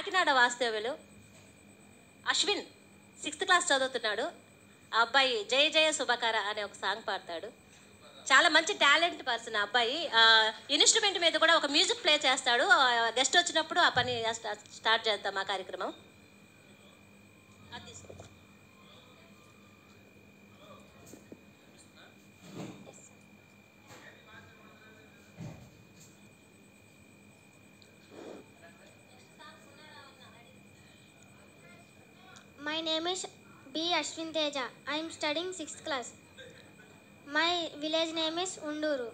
కాకినాడ వాస్తవ్యులు Ashwin 6th class చదువుతున్నాడు. ఆ అబ్బాయి జయ జయ శుభకర అనే ఒక సాంగ్ పాడతాడు. చాలా మంచి టాలెంట్ పర్సన్ ఆ అబ్బాయి. ఇన్స్ట్రుమెంట్ మీద కూడా ఒక మ్యూజిక్ ప్లే చేస్తాడు. గెస్ట్ వచ్చినప్పుడు ఆ పని స్టార్ట్ చేద్దాం ఆ కార్యక్రమం. My name is B. Ashwin Teja. I am studying 6th class. My village name is Unduru.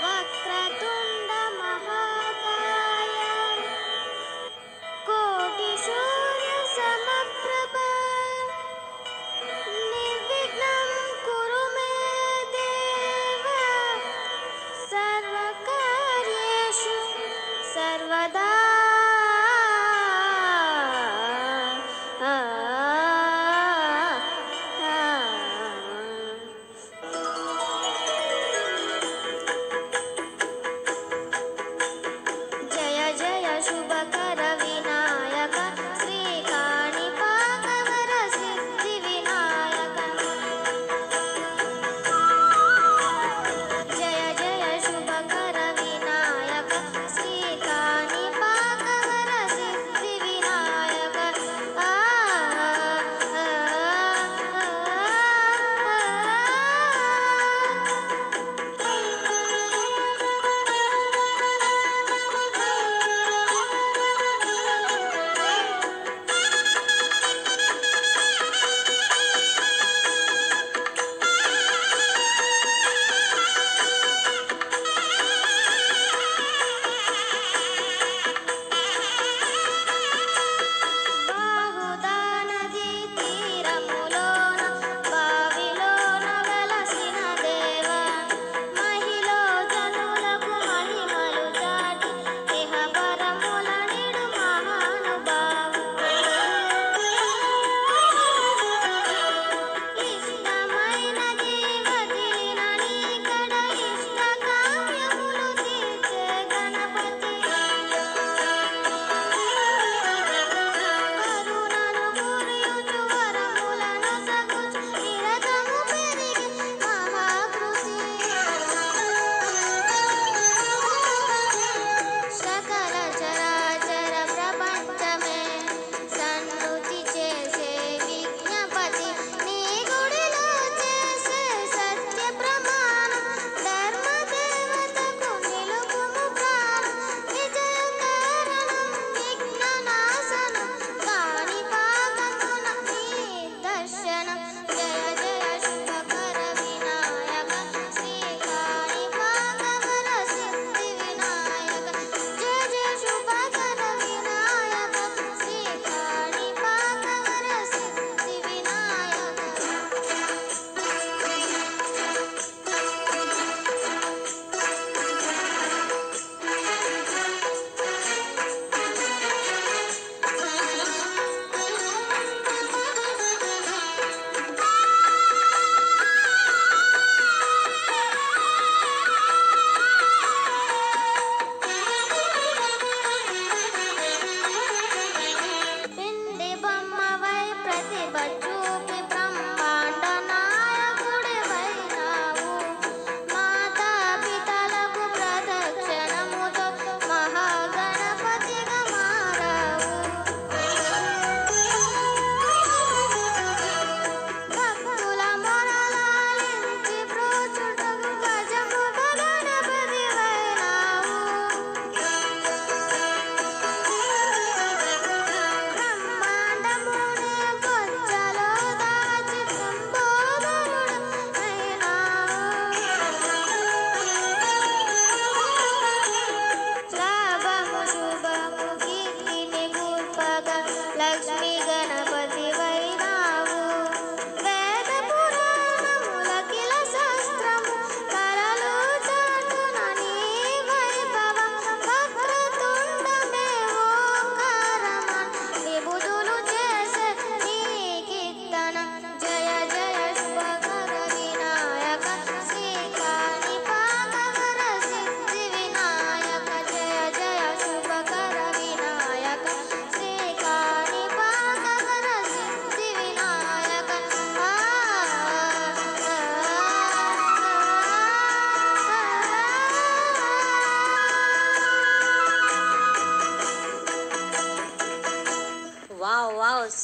Vakratunda Mahakaya Koti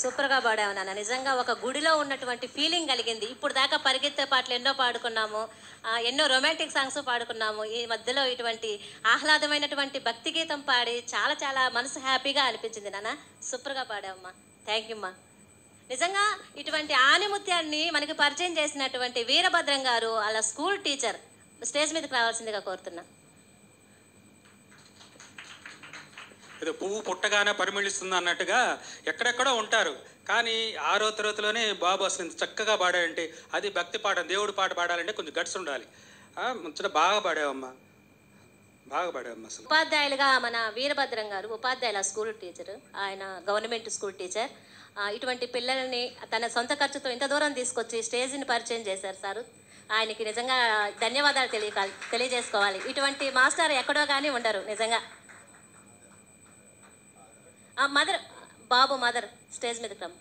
సూపర్గా పాడావు నాన్న. నిజంగా ఒక గుడిలో ఉన్నటువంటి ఫీలింగ్ కలిగింది. ఇప్పుడు దాకా పరిగెత్తే పాటలు ఎన్నో పాడుకున్నాము, ఎన్నో రొమాంటిక్ సాంగ్స్ పాడుకున్నాము. ఈ మధ్యలో ఇటువంటి ఆహ్లాదమైనటువంటి భక్తి గీతం పాడి చాలా చాలా మనసు హ్యాపీగా అనిపించింది నాన్న. సూపర్గా పాడావమ్మా. థ్యాంక్ యూ అమ్మా. నిజంగా ఇటువంటి ఆనిముత్యాన్ని మనకి పరిచయం చేసినటువంటి వీరభద్రం గారు అలా స్కూల్ టీచర్ స్టేజ్ మీదకి రావాల్సిందిగా కోరుతున్నా. ఏదో పువ్వు పుట్టగానే పరిమళిస్తుంది అన్నట్టుగా ఎక్కడెక్కడో ఉంటారు, కానీ 6వ తరగతిలోనే బాబు అసలు ఇంత చక్కగా పాడాడంటే అది భక్తి పాట, దేవుడి పాట పాడాలంటే కొంచెం గట్స్ ఉండాలి. ముచ్చట బాగా పాడావమ్మా, బాగా పాడావమ్మా. అసలు ఉపాధ్యాయులుగా మన వీరభద్రం గారు ఉపాధ్యాయుల స్కూల్ టీచర్, ఆయన గవర్నమెంట్ స్కూల్ టీచర్. ఇటువంటి పిల్లల్ని తన సొంత ఖర్చుతో ఇంత దూరం తీసుకొచ్చి స్టేజ్ని పరిచయం చేశారు సారు. ఆయనకి నిజంగా ధన్యవాదాలు తెలియజేసుకోవాలి. ఇటువంటి మాస్టర్ ఎక్కడో కానీ ఉండరు నిజంగా. మదర్ బాబు మదర్ స్టేజ్ మీదకి రమ్మ.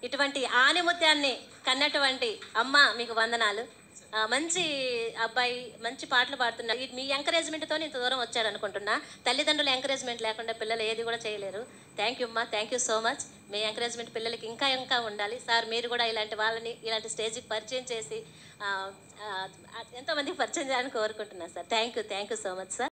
ఇటువంటి ఆనిముత్యాన్ని కన్నటువంటి అమ్మ మీకు వందనాలు. మంచి అబ్బాయి, మంచి పాటలు పాడుతున్నారు. మీ ఎంకరేజ్మెంట్తో ఇంత దూరం వచ్చాడు అనుకుంటున్నా. తల్లిదండ్రుల ఎంకరేజ్మెంట్ లేకుండా పిల్లలు ఏది కూడా చేయలేరు. థ్యాంక్ యూ అమ్మా, thank you so much. Me encouragement పిల్లలకి ఇంకా ఇంకా ఉండాలి సార్. మీరు కూడా ఇలాంటి వాళ్ళని ఇలాంటి స్టేజ్కి పరిచయం చేసి ఎంతోమందికి పరిచయం చేయాలని కోరుకుంటున్నాను sir. Thank you so much sir.